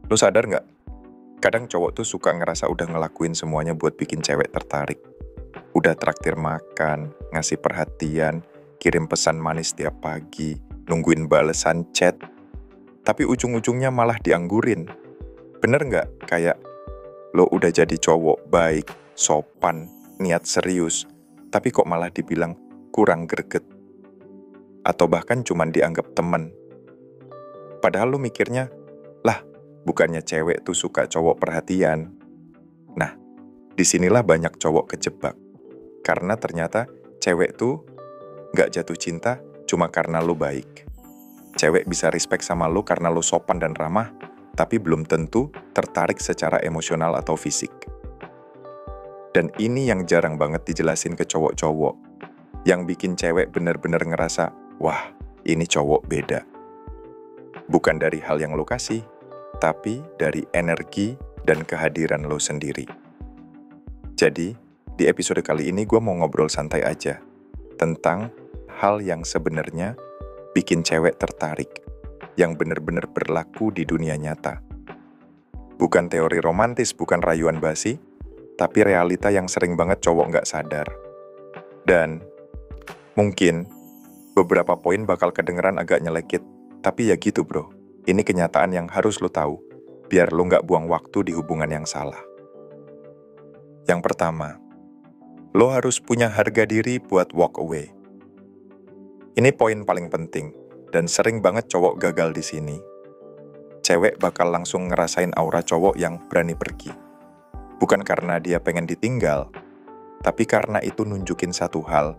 Lu sadar nggak? Kadang cowok tuh suka ngerasa udah ngelakuin semuanya buat bikin cewek tertarik. Udah traktir makan, ngasih perhatian, kirim pesan manis tiap pagi, nungguin balesan chat. Tapi ujung-ujungnya malah dianggurin. Bener nggak? Kayak lo udah jadi cowok baik, sopan, niat serius, tapi kok malah dibilang kurang greget. Atau bahkan cuman dianggap temen. Padahal lo mikirnya, lah, bukannya cewek tuh suka cowok perhatian. Nah, disinilah banyak cowok kejebak. Karena ternyata cewek tuh nggak jatuh cinta cuma karena lo baik. Cewek bisa respect sama lo karena lo sopan dan ramah, tapi belum tentu tertarik secara emosional atau fisik. Dan ini yang jarang banget dijelasin ke cowok-cowok. Yang bikin cewek bener-bener ngerasa, wah, ini cowok beda. Bukan dari hal yang lo kasih, tapi dari energi dan kehadiran lo sendiri. Jadi, di episode kali ini gue mau ngobrol santai aja tentang hal yang sebenarnya bikin cewek tertarik, yang bener-bener berlaku di dunia nyata. Bukan teori romantis, bukan rayuan basi, tapi realita yang sering banget cowok nggak sadar. Dan mungkin beberapa poin bakal kedengeran agak nyelekit, tapi ya gitu bro, ini kenyataan yang harus lo tahu, biar lo nggak buang waktu di hubungan yang salah. Yang pertama, lo harus punya harga diri buat walk away. Ini poin paling penting, dan sering banget cowok gagal di sini. Cewek bakal langsung ngerasain aura cowok yang berani pergi. Bukan karena dia pengen ditinggal, tapi karena itu nunjukin satu hal.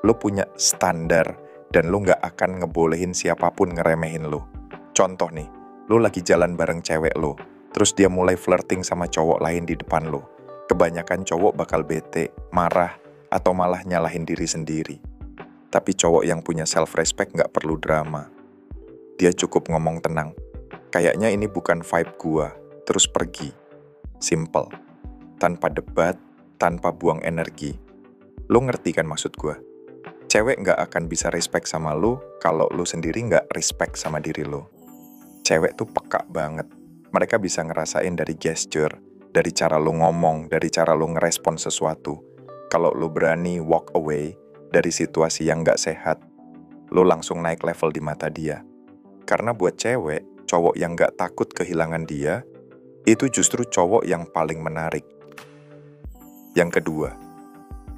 Lo punya standar, dan lo nggak akan ngebolehin siapapun ngeremehin lo. Contoh nih, lo lagi jalan bareng cewek lo, terus dia mulai flirting sama cowok lain di depan lo. Kebanyakan cowok bakal bete, marah, atau malah nyalahin diri sendiri. Tapi cowok yang punya self-respect nggak perlu drama. Dia cukup ngomong tenang. Kayaknya ini bukan vibe gua, terus pergi. Simple. Tanpa debat, tanpa buang energi. Lo ngerti kan maksud gua? Cewek nggak akan bisa respect sama lo kalau lo sendiri nggak respect sama diri lo. Cewek tuh peka banget. Mereka bisa ngerasain dari gesture, dari cara lo ngomong, dari cara lo ngerespon sesuatu. Kalau lo berani walk away dari situasi yang nggak sehat, lo langsung naik level di mata dia. Karena buat cewek, cowok yang nggak takut kehilangan dia, itu justru cowok yang paling menarik. Yang kedua,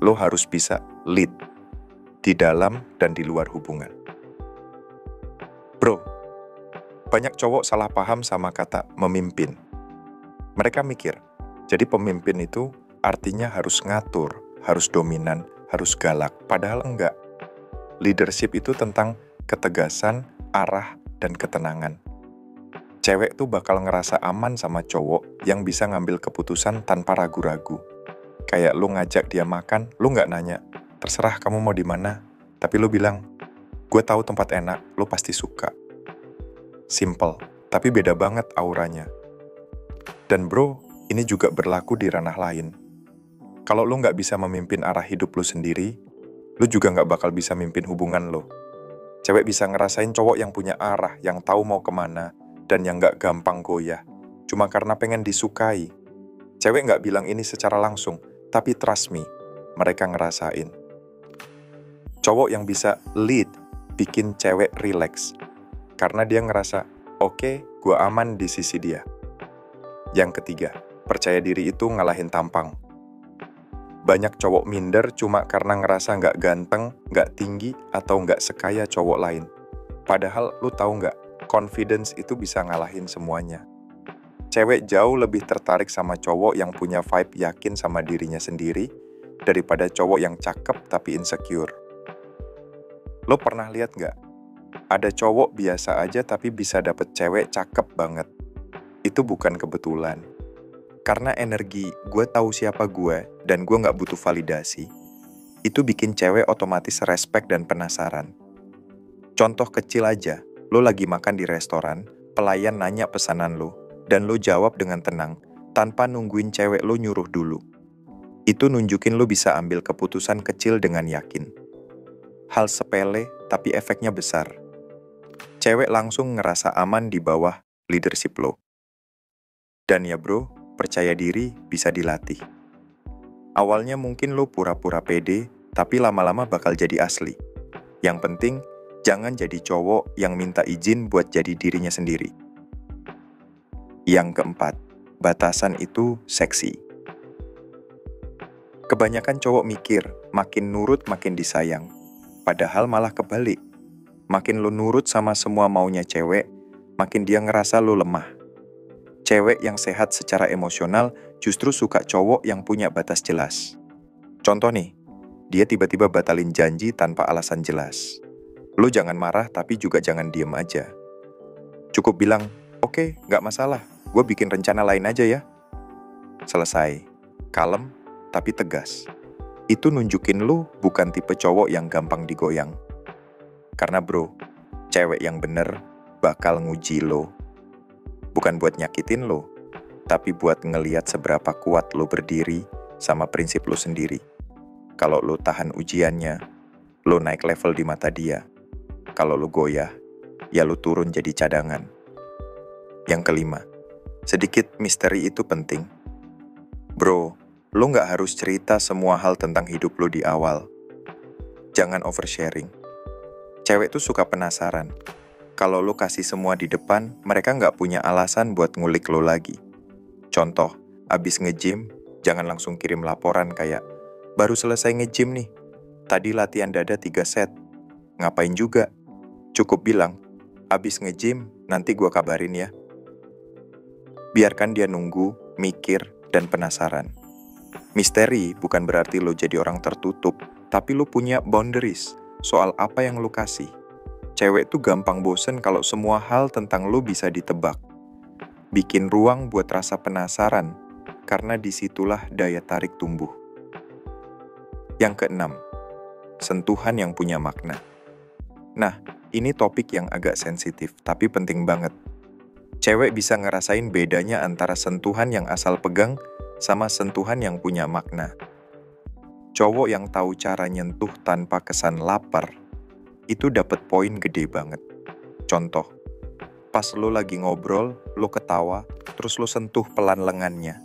lo harus bisa lead di dalam dan di luar hubungan. Bro, banyak cowok salah paham sama kata memimpin. Mereka mikir, jadi pemimpin itu artinya harus ngatur, harus dominan, harus galak, padahal enggak. Leadership itu tentang ketegasan, arah, dan ketenangan. Cewek tuh bakal ngerasa aman sama cowok yang bisa ngambil keputusan tanpa ragu-ragu. Kayak lu ngajak dia makan, lu nggak nanya, terserah kamu mau di mana, tapi lu bilang, gue tahu tempat enak, lu pasti suka. Simple, tapi beda banget auranya. Dan bro, ini juga berlaku di ranah lain. Kalau lu nggak bisa memimpin arah hidup lu sendiri, lu juga nggak bakal bisa mimpin hubungan lu. Cewek bisa ngerasain cowok yang punya arah, yang tahu mau kemana, dan yang nggak gampang goyah. Cuma karena pengen disukai. Cewek nggak bilang ini secara langsung, tapi trust me, mereka ngerasain. Cowok yang bisa lead, bikin cewek relax. Karena dia ngerasa, oke, gua aman di sisi dia. Yang ketiga, percaya diri itu ngalahin tampang. Banyak cowok minder cuma karena ngerasa nggak ganteng, nggak tinggi, atau nggak sekaya cowok lain. Padahal lu tahu nggak, confidence itu bisa ngalahin semuanya. Cewek jauh lebih tertarik sama cowok yang punya vibe yakin sama dirinya sendiri daripada cowok yang cakep tapi insecure. Lo pernah lihat nggak? Ada cowok biasa aja tapi bisa dapet cewek cakep banget. Itu bukan kebetulan. Karena energi gue tahu siapa gue dan gue nggak butuh validasi, itu bikin cewek otomatis respect dan penasaran. Contoh kecil aja, lo lagi makan di restoran, pelayan nanya pesanan lo, dan lo jawab dengan tenang, tanpa nungguin cewek lo nyuruh dulu. Itu nunjukin lo bisa ambil keputusan kecil dengan yakin. Hal sepele, tapi efeknya besar. Cewek langsung ngerasa aman di bawah leadership lo. Dan ya bro, percaya diri bisa dilatih. Awalnya mungkin lo pura-pura pede, tapi lama-lama bakal jadi asli. Yang penting, jangan jadi cowok yang minta izin buat jadi dirinya sendiri. Yang keempat, batasan itu seksi. Kebanyakan cowok mikir, makin nurut makin disayang. Padahal malah kebalik. Makin lo nurut sama semua maunya cewek, makin dia ngerasa lo lemah. Cewek yang sehat secara emosional justru suka cowok yang punya batas jelas. Contoh nih, dia tiba-tiba batalin janji tanpa alasan jelas. Lo jangan marah tapi juga jangan diem aja. Cukup bilang, oke, nggak masalah, gue bikin rencana lain aja ya. Selesai. Kalem, tapi tegas. Itu nunjukin lo bukan tipe cowok yang gampang digoyang. Karena bro, cewek yang bener bakal nguji lo. Bukan buat nyakitin lo, tapi buat ngeliat seberapa kuat lo berdiri sama prinsip lo sendiri. Kalau lo tahan ujiannya, lo naik level di mata dia. Kalau lo goyah, ya lo turun jadi cadangan. Yang kelima, sedikit misteri itu penting. Bro, lo nggak harus cerita semua hal tentang hidup lo di awal. Jangan oversharing. Cewek tuh suka penasaran. Kalau lo kasih semua di depan, mereka nggak punya alasan buat ngulik lo lagi. Contoh, abis nge-gym, jangan langsung kirim laporan kayak, baru selesai nge-gym nih, tadi latihan dada 3 set. Ngapain juga? Cukup bilang, abis nge-gym, nanti gua kabarin ya. Biarkan dia nunggu, mikir, dan penasaran. Misteri bukan berarti lo jadi orang tertutup, tapi lo punya boundaries soal apa yang lo kasih. Cewek tuh gampang bosen kalau semua hal tentang lo bisa ditebak. Bikin ruang buat rasa penasaran, karena disitulah daya tarik tumbuh. Yang keenam, sentuhan yang punya makna. Nah, ini topik yang agak sensitif, tapi penting banget. Cewek bisa ngerasain bedanya antara sentuhan yang asal pegang sama sentuhan yang punya makna. Cowok yang tahu cara nyentuh tanpa kesan lapar, itu dapat poin gede banget. Contoh, pas lo lagi ngobrol, lo ketawa, terus lo sentuh pelan lengannya.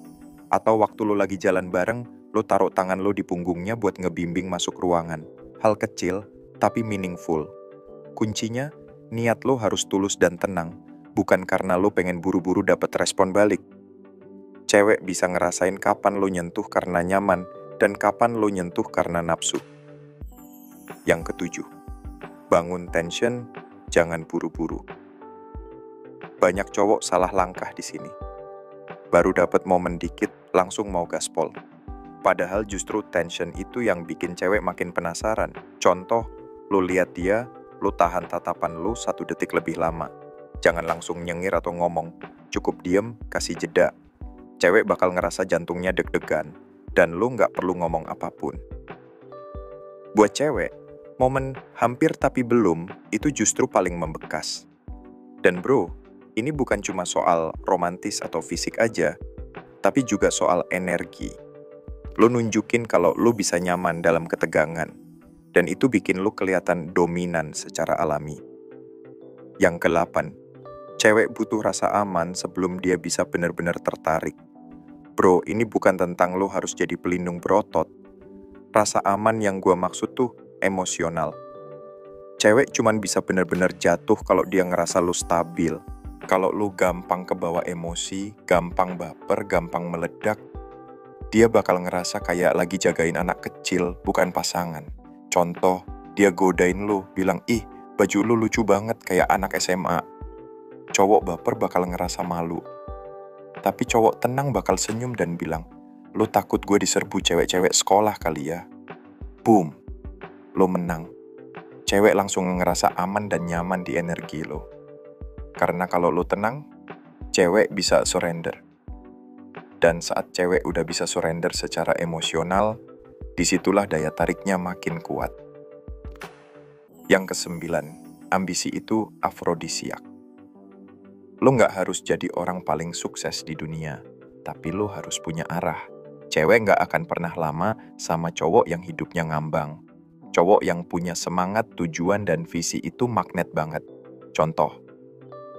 Atau waktu lo lagi jalan bareng, lo taruh tangan lo di punggungnya buat ngebimbing masuk ruangan. Hal kecil, tapi meaningful. Kuncinya, niat lo harus tulus dan tenang, bukan karena lo pengen buru-buru dapat respon balik. Cewek bisa ngerasain kapan lo nyentuh karena nyaman, dan kapan lo nyentuh karena nafsu. Yang ketujuh, bangun tension, jangan buru-buru. Banyak cowok salah langkah di sini. Baru dapat momen dikit, langsung mau gaspol. Padahal justru tension itu yang bikin cewek makin penasaran. Contoh, lo lihat dia, lo tahan tatapan lo 1 detik lebih lama. Jangan langsung nyengir atau ngomong. Cukup diem, kasih jeda. Cewek bakal ngerasa jantungnya deg-degan, dan lo nggak perlu ngomong apapun. Buat cewek, momen hampir tapi belum itu justru paling membekas. Dan bro, ini bukan cuma soal romantis atau fisik aja, tapi juga soal energi. Lo nunjukin kalau lo bisa nyaman dalam ketegangan, dan itu bikin lo kelihatan dominan secara alami. Yang ke-8, cewek butuh rasa aman sebelum dia bisa benar-benar tertarik. Bro, ini bukan tentang lo harus jadi pelindung berotot. Rasa aman yang gua maksud tuh emosional. Cewek cuman bisa benar-benar jatuh kalau dia ngerasa lo stabil. Kalau lo gampang kebawa emosi, gampang baper, gampang meledak, dia bakal ngerasa kayak lagi jagain anak kecil, bukan pasangan. Contoh, dia godain lo, bilang, ih, baju lo lucu banget kayak anak SMA. Cowok baper bakal ngerasa malu. Tapi cowok tenang bakal senyum dan bilang, lo takut gue diserbu cewek-cewek sekolah kali ya. Boom, lo menang. Cewek langsung ngerasa aman dan nyaman di energi lo. Karena kalau lo tenang, cewek bisa surrender. Dan saat cewek udah bisa surrender secara emosional, disitulah daya tariknya makin kuat. Yang ke-9, ambisi itu afrodisiak. Lo nggak harus jadi orang paling sukses di dunia, tapi lo harus punya arah. Cewek nggak akan pernah lama sama cowok yang hidupnya ngambang. Cowok yang punya semangat, tujuan, dan visi itu magnet banget. Contoh,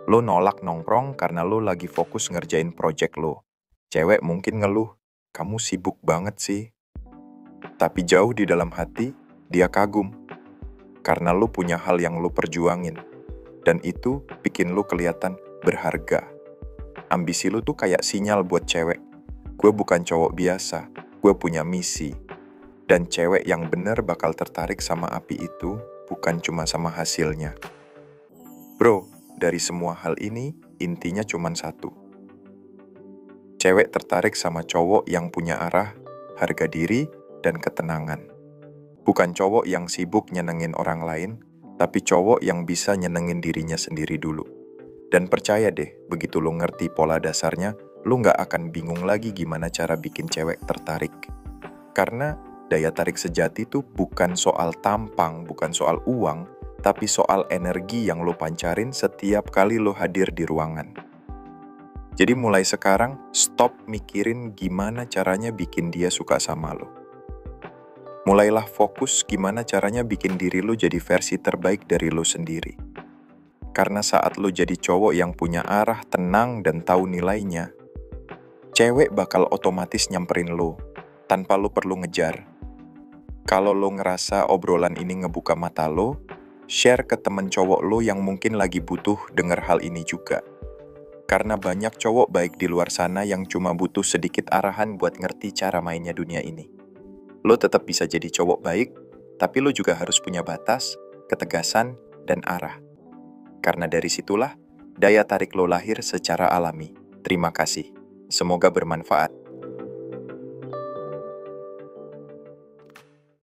Lo nolak nongkrong karena lo lagi fokus ngerjain project lo. Cewek mungkin ngeluh, kamu sibuk banget sih. Tapi jauh di dalam hati, dia kagum. Karena lo punya hal yang lo perjuangin. Dan itu bikin lo kelihatan berharga. Ambisi lo tuh kayak sinyal buat cewek. Gue bukan cowok biasa, gue punya misi. Dan cewek yang bener bakal tertarik sama api itu, bukan cuma sama hasilnya. Bro, dari semua hal ini, intinya cuma satu. Cewek tertarik sama cowok yang punya arah, harga diri, dan ketenangan. Bukan cowok yang sibuk nyenengin orang lain, tapi cowok yang bisa nyenengin dirinya sendiri dulu. Dan percaya deh, begitu lo ngerti pola dasarnya, lo nggak akan bingung lagi gimana cara bikin cewek tertarik. Karena daya tarik sejati tuh bukan soal tampang, bukan soal uang, tapi soal energi yang lo pancarin setiap kali lo hadir di ruangan. Jadi mulai sekarang, stop mikirin gimana caranya bikin dia suka sama lo. Mulailah fokus gimana caranya bikin diri lo jadi versi terbaik dari lo sendiri. Karena saat lo jadi cowok yang punya arah, tenang, dan tahu nilainya, cewek bakal otomatis nyamperin lo, tanpa lo perlu ngejar. Kalau lo ngerasa obrolan ini ngebuka mata lo, share ke temen cowok lo yang mungkin lagi butuh denger hal ini juga. Karena banyak cowok baik di luar sana yang cuma butuh sedikit arahan buat ngerti cara mainnya dunia ini. Lo tetap bisa jadi cowok baik, tapi lo juga harus punya batas, ketegasan, dan arah. Karena dari situlah, daya tarik lo lahir secara alami. Terima kasih. Semoga bermanfaat.